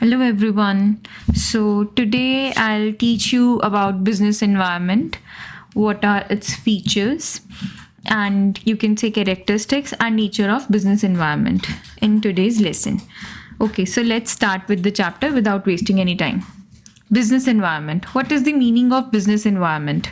Hello everyone. So today I'll teach you about business environment, what are its features, and you can say characteristics and nature of business environment in today's lesson. Okay, so let's start with the chapter without wasting any time. Business environment. What is the meaning of business environment?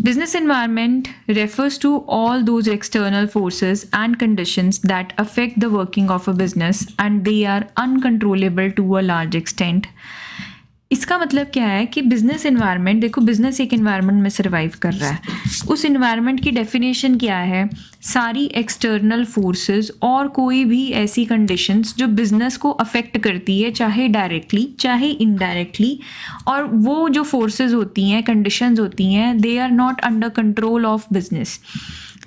Business environment refers to all those external forces and conditions that affect the working of a business and they are uncontrollable to a large extent. इसका मतलब क्या है कि business environment, देखो business एक environment में survive कर रहा है. उस एनवायरनमेंट की डेफिनेशन क्या है? सारी एक्सटर्नल फोर्सेस और कोई भी ऐसी कंडीशंस जो बिजनेस को अफेक्ट करती है, चाहे डायरेक्टली चाहे इनडायरेक्टली, और वो जो फोर्सेस होती हैं, कंडीशंस होती हैं, they are not under control of business.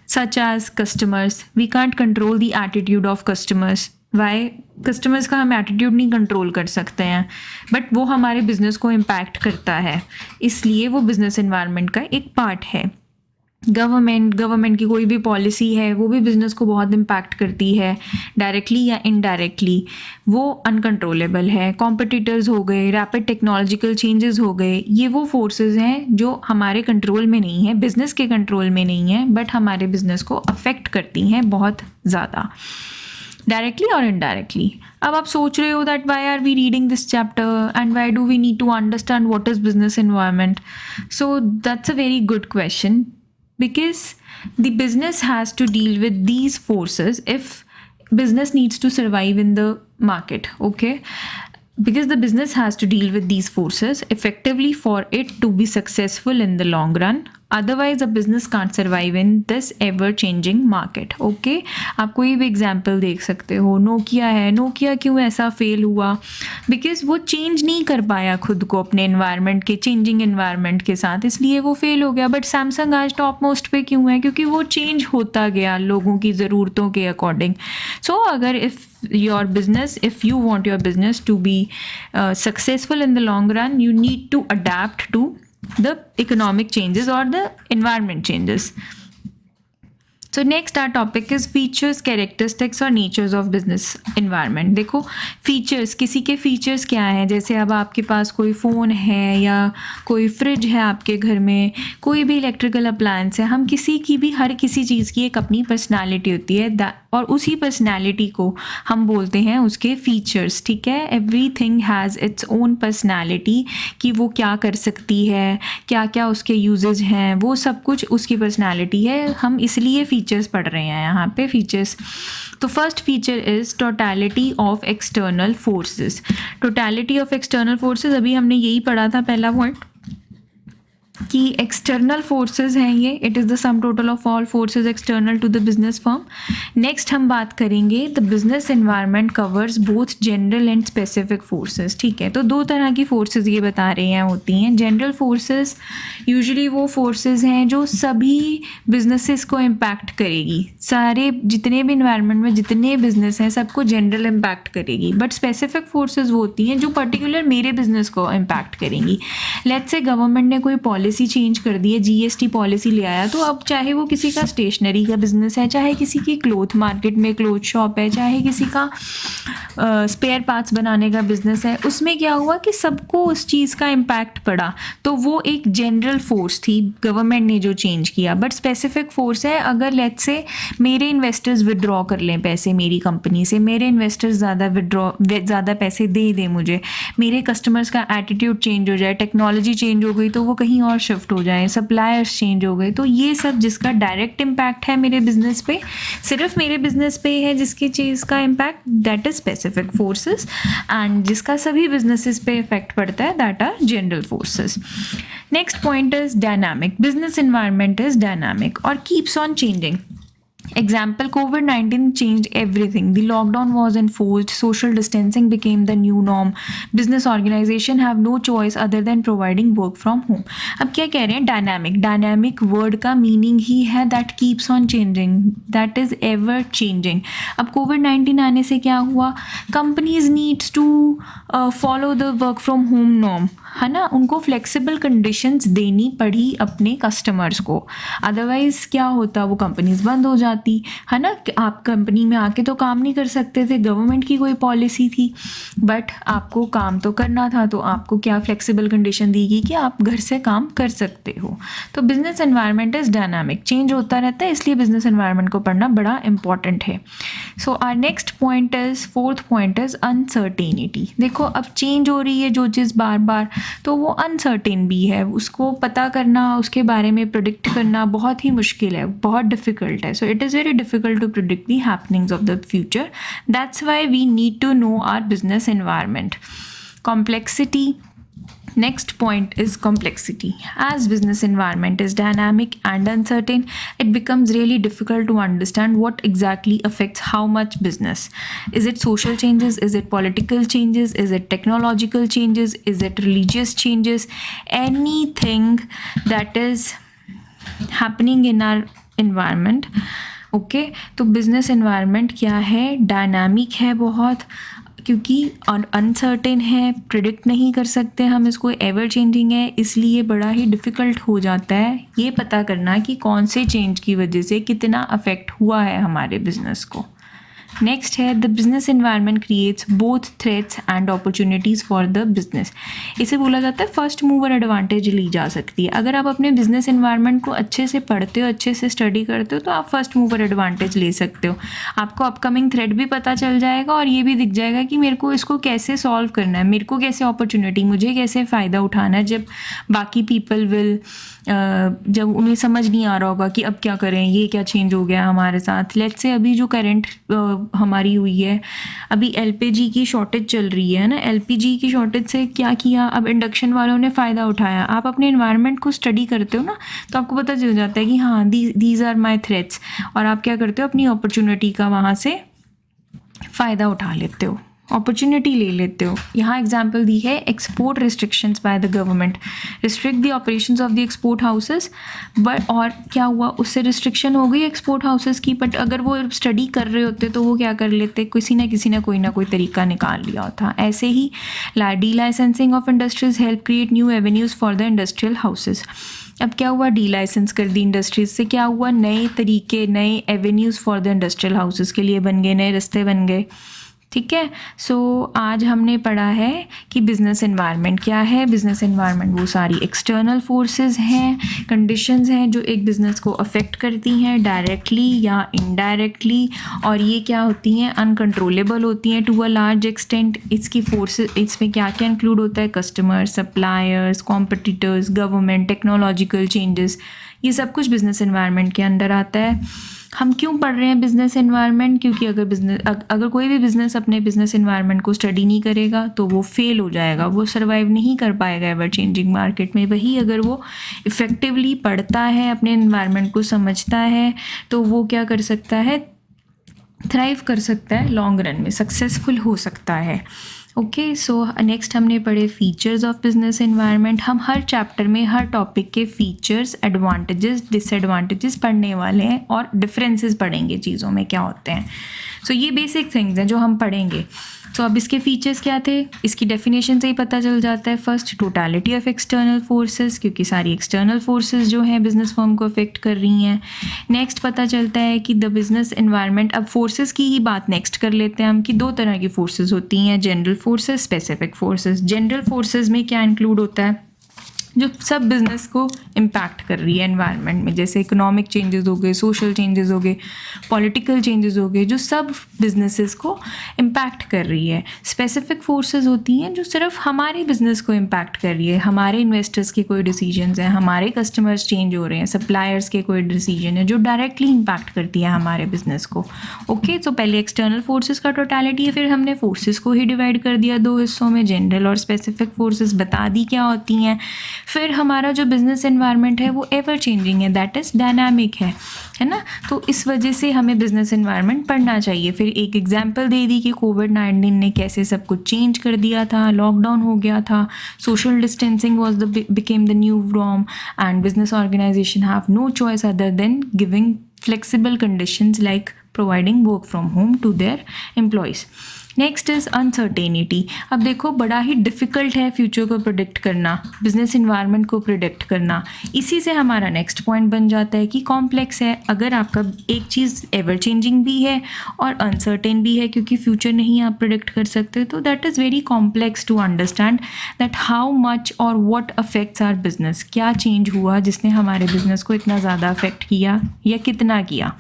Such as customers, we can't control the attitude of customers. Why? Customers का हम एटीट्यूड नहीं कंट्रोल कर सकते हैं, बट वो हमारे बिजनेस को इम्पैक्ट करता है, इसलिए वो बिजनेस एनवायरनमेंट का एक पार्ट है. गवर्नमेंट की कोई भी पॉलिसी है वो भी बिजनेस को बहुत इम्पैक्ट करती है, डायरेक्टली या इनडायरेक्टली. वो अनकंट्रोलेबल है. कॉम्पिटिटर्स हो गए, रैपिड टेक्नोलॉजिकल चेंजेस हो गए, ये वो फोर्सेस हैं जो हमारे कंट्रोल में नहीं है, बिजनेस के कंट्रोल में नहीं है, बट हमारे बिजनेस को अफेक्ट करती हैं बहुत ज़्यादा, डायरेक्टली और इनडायरेक्टली. अब आप सोच रहे हो that why are we reading this chapter and why do we need to understand what is business environment. So that's a very good question, because the business has to deal with these forces if business needs to survive in the market. Okay, because the business has to deal with these forces effectively for it to be successful in the long run. Otherwise a business can't survive in this ever changing market. Okay, आप कोई भी example देख सकते हो. Nokia है, Nokia क्यों ऐसा fail हुआ? बिकॉज वो चेंज नहीं कर पाया खुद को अपने एनवायरनमेंट के, चेंजिंग एनवायरनमेंट के साथ, इसलिए वो फेल हो गया. बट सैमसंग आज टॉप मोस्ट पे क्यों है? क्योंकि वो चेंज होता गया लोगों की ज़रूरतों के अकॉर्डिंग. सो अगर if you want your business to be successful in the long run, you need to adapt to the economic changes or the environment changes. So next our topic is features, characteristics और natures of business environment. देखो features, किसी के features क्या हैं? जैसे अब आपके पास कोई फ़ोन है या कोई फ्रिज है आपके घर में, कोई भी इलेक्ट्रिकल अप्लायंस है, हम किसी की भी, हर किसी चीज़ की एक अपनी पर्सनालिटी होती है, और उसी पर्सनालिटी को हम बोलते हैं उसके फीचर्स. ठीक है, everything has its own personality, कि वो क्या कर सकती है, क्या क्या उसके यूजेज हैं, वो सब कुछ उसकी पर्सनालिटी है. हम इसलिए फीचर्स पढ़ रहे हैं यहाँ पे, फीचर्स. तो first feature is totality of external forces. Totality of external forces, अभी हमने यही पढ़ा था पहला पॉइंट, कि एक्सटर्नल फोर्सेस हैं ये, it is the sum total of all forces external to the business firm. Next हम बात करेंगे the business environment covers both general and specific forces. ठीक है, तो दो तरह की फोर्सेस ये बता रहे हैं होती हैं. जनरल फोर्सेस यूजुअली वो फोर्सेस हैं जो सभी बिजनेसेस को इम्पैक्ट करेगी, सारे जितने भी इन्वायरमेंट में जितने बिजनेस हैं सबको जनरल इम्पैक्ट करेगी. बट स्पेसिफिक फोर्सेस वो होती हैं जो पर्टिकुलर मेरे बिजनेस को इम्पैक्ट करेंगी. लेट्स से गवर्नमेंट ने कोई पॉलिसी चेंज कर दी है, जीएसटी पॉलिसी ले आया, तो अब चाहे वो किसी का स्टेशनरी का बिजनेस है, चाहे किसी की क्लोथ मार्केट में क्लोथ शॉप है, चाहे किसी का स्पेयर पार्ट्स बनाने का बिजनेस है, उसमें क्या हुआ कि सबको उस चीज़ का इम्पैक्ट पड़ा. तो वो एक जनरल फोर्स थी, गवर्नमेंट ने जो चेंज किया. बट स्पेसिफिक फोर्स है, अगर लेट्स से मेरे इन्वेस्टर्स विड्रॉ कर लें पैसे मेरी कंपनी से, मेरे इन्वेस्टर्स ज़्यादा पैसे दे दें मुझे, मेरे कस्टमर्स का एटीट्यूड चेंज हो जाए, टेक्नोलॉजी चेंज हो गई तो वो कहीं और शिफ्ट हो जाए, सप्लायर्स चेंज हो गए, तो ये सब जिसका डायरेक्ट इम्पैक्ट है मेरे बिजनेस पे, सिर्फ मेरे बिजनेस पे है जिसकी चीज़ का impact, that is specific forces. And जिसका सभी बिजनेसेस पे इफेक्ट पड़ता है, that are general forces. Next point is dynamic. Business environment is dynamic और keeps on changing. Example, COVID-19 changed everything. The lockdown was enforced, social distancing became the new norm. Business organization have no choice other than providing work from home. अब क्या कह रहे हैं? Dynamic. Dynamic word का meaning ही है that keeps on changing, that is ever changing. अब COVID-19 आने से क्या हुआ? Companies needs to follow the work from home norm. है ना, उनको फ्लेक्सिबल कंडीशंस देनी पड़ी अपने कस्टमर्स को, अदरवाइज़ क्या होता, वो कंपनीज बंद हो जाती, है ना। कि आप कंपनी में आके तो काम नहीं कर सकते थे, गवर्नमेंट की कोई पॉलिसी थी, बट आपको काम तो करना था, तो आपको क्या फ्लेक्सिबल कंडीशन दी गई कि आप घर से काम कर सकते हो। तो business environment is dynamic, change होता रहता है, इसलिए बिजनेस एनवायरनमेंट को पढ़ना बड़ा इंपॉर्टेंट है। So our next point is, fourth point is uncertainty. देखो अब चेंज हो रही है जो चीज़ बार बार, तो वो अनसर्टेन भी है, उसको पता करना, उसके बारे में प्रिडिक्ट करना बहुत ही मुश्किल है, बहुत डिफ़िकल्ट है। So it is very difficult to predict the happenings of the future, that's why we need to know our business environment. Complexity. Next point is complexity. As business environment is dynamic and uncertain, it becomes really difficult to understand what exactly affects how much business. Is it social changes? Is it political changes? Is it technological changes? Is it religious changes? Anything that is happening in our environment. Okay, तो business environment क्या है, dynamic है बहुत, क्योंकि uncertain है, predict नहीं कर सकते हम इसको, एवर चेंजिंग है, इसलिए बड़ा ही डिफ़िकल्ट हो जाता है ये पता करना कि कौन से चेंज की वजह से कितना अफेक्ट हुआ है हमारे बिजनेस को। नेक्स्ट है the business environment creates both threats and opportunities for the business. इसे बोला जाता है फर्स्ट मूवर एडवांटेज ली जा सकती है। अगर आप अपने बिजनेस एनवायरनमेंट को अच्छे से पढ़ते हो, अच्छे से स्टडी करते हो, तो आप फर्स्ट मूवर एडवांटेज ले सकते हो। आपको अपकमिंग थ्रेट भी पता चल जाएगा और ये भी दिख जाएगा कि मेरे को इसको कैसे सॉल्व करना है, मेरे को कैसे अपॉर्चुनिटी, मुझे कैसे फ़ायदा उठाना है, जब बाकी पीपल विल, जब उन्हें समझ नहीं आ रहा होगा कि अब क्या करें, ये क्या चेंज हो गया हमारे साथ। लेट्स से अभी जो करंट हमारी हुई है, अभी एलपीजी की शॉर्टेज चल रही है ना, एलपीजी की शॉर्टेज से क्या किया, अब इंडक्शन वालों ने फ़ायदा उठाया। आप अपने एनवायरनमेंट को स्टडी करते हो ना, तो आपको पता चल जाता है कि हाँ दीज आर माई थ्रेट्स, और आप क्या करते हो, अपनी अपॉर्चुनिटी का वहाँ से फ़ायदा उठा लेते हो, अपॉर्चुनिटी ले लेते हो। यहाँ एग्जाम्पल दी है, export restrictions by the government restrict the operations of the export houses, but और क्या हुआ, उससे रिस्ट्रिक्शन हो गई एक्सपोर्ट हाउसेस की, बट अगर वो स्टडी कर रहे होते तो वो क्या कर लेते, किसी ना कोई तरीका निकाल लिया होता। ऐसे ही delicensing of industries help create new avenues for the industrial houses. अब क्या हुआ, डी लाइसेंस कर दी इंडस्ट्रीज से, क्या हुआ, नए तरीके, नए avenues for the industrial houses के लिए बन गए, नए रास्ते बन गए। ठीक है, सो आज हमने पढ़ा है कि बिज़नेस एनवायरनमेंट क्या है। बिज़नेस एनवायरनमेंट वो सारी एक्सटर्नल फोर्सेस हैं, कंडीशंस हैं जो एक बिज़नेस को अफेक्ट करती हैं डायरेक्टली या इनडायरेक्टली, और ये क्या होती हैं, अनकंट्रोलेबल होती हैं टू अ लार्ज एक्सटेंट। इसकी फोर्सेस, इसमें क्या क्या इंक्लूड होता है, customers, suppliers, competitors, government, technological changes, ये सब कुछ बिज़नेस एनवायरनमेंट के अंदर आता है। हम क्यों पढ़ रहे हैं बिज़नेस एनवायरनमेंट, क्योंकि अगर कोई भी बिज़नेस अपने बिज़नेस एनवायरनमेंट को स्टडी नहीं करेगा तो वो फेल हो जाएगा, वो सर्वाइव नहीं कर पाएगा एवर चेंजिंग मार्केट में। वही अगर वो इफ़ेक्टिवली पढ़ता है, अपने एनवायरनमेंट को समझता है, तो वो क्या कर सकता है, थ्राइव कर सकता है, लॉन्ग रन में सक्सेसफुल हो सकता है। ओके, सो नेक्स्ट हमने पढ़े फीचर्स ऑफ बिजनेस एनवायरनमेंट। हम हर चैप्टर में हर टॉपिक के फीचर्स, एडवांटेजेस, डिसएडवांटेजेस पढ़ने वाले हैं और डिफरेंसेस पढ़ेंगे चीज़ों में क्या होते हैं। सो ये बेसिक थिंग्स हैं जो हम पढ़ेंगे। सो अब इसके फीचर्स क्या थे, इसकी डेफिनेशन से ही पता चल जाता है। First, totality of external forces, क्योंकि सारी एक्सटर्नल फोर्सेस जो हैं बिजनेस फर्म को अफेक्ट कर रही हैं। नेक्स्ट पता चलता है कि द बिजनेस एनवायरनमेंट, अब फोर्सेस की ही बात नेक्स्ट कर लेते हैं हम, कि दो तरह की फोर्सेस होती हैं, general forces, specific forces. General forces में क्या इंक्लूड होता है, जो सब बिज़नेस को इम्पैक्ट कर रही है एनवायरनमेंट में, जैसे इकोनॉमिक चेंजेस हो गए, सोशल चेंजेस हो गए, पॉलिटिकल चेंजेस हो गए, जो सब बिजनेसेस को इम्पैक्ट कर रही है। स्पेसिफिक फोर्सेस होती हैं जो सिर्फ हमारे बिज़नेस को इम्पैक्ट कर रही है, हमारे इन्वेस्टर्स के कोई डिसीजंस हैं, हमारे कस्टमर्स चेंज हो रहे हैं, सप्लायर्स के कोई डिसीजन है जो डायरेक्टली इम्पैक्ट करती है हमारे बिज़नेस को। ओके, तो पहले एक्सटर्नल फोर्सेस का टोटालिटी है, फिर हमने फोर्सेस को ही डिवाइड कर दिया दो हिस्सों में, जनरल और स्पेसिफिक फोर्सेस बता दी क्या होती हैं। फिर हमारा जो बिज़नेस एनवायरनमेंट है वो एवर चेंजिंग है, दैट इज़ डायनामिक है ना। तो इस वजह से हमें बिज़नेस एनवायरनमेंट पढ़ना चाहिए। फिर एक एग्जांपल दे दी कि कोविड-19 ने कैसे सब कुछ चेंज कर दिया था, लॉकडाउन हो गया था, social distancing was the became the new norm, and business organization have no choice other than giving flexible conditions like providing work from home to their employees. Next is uncertainty. अब देखो बड़ा ही difficult है future को predict करना, business environment को predict करना. इसी से हमारा नेक्स्ट पॉइंट बन जाता है कि कॉम्प्लेक्स है. अगर आपका एक चीज़ एवर चेंजिंग भी है और अनसर्टेन भी है, क्योंकि फ्यूचर नहीं आप प्रिडिक्ट कर सकते, तो that is very complex to understand that how much और व्हाट अफेक्ट्स आवर बिजनेस. क्या चेंज हुआ जिसने हमारे बिजनेस को इतना ज़्यादा अफेक्ट किया या कितना किया.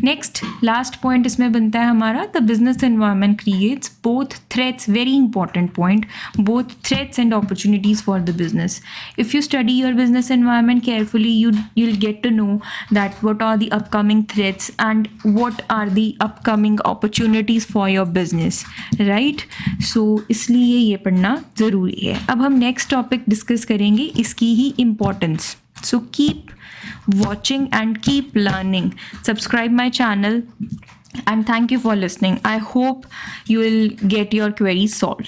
नेक्स्ट लास्ट पॉइंट इसमें बनता है हमारा, the business environment creates both threats, very important point, both threats and opportunities for the business. If you study your business environment carefully, you'll get to know that what are the upcoming threats and what are the upcoming opportunities for your business, right? So इसलिए ये पढ़ना ज़रूरी है. अब हम next topic discuss करेंगे, इसकी ही importance. So keep watching and keep learning. Subscribe my channel and thank you for listening. I hope you will get your queries solved.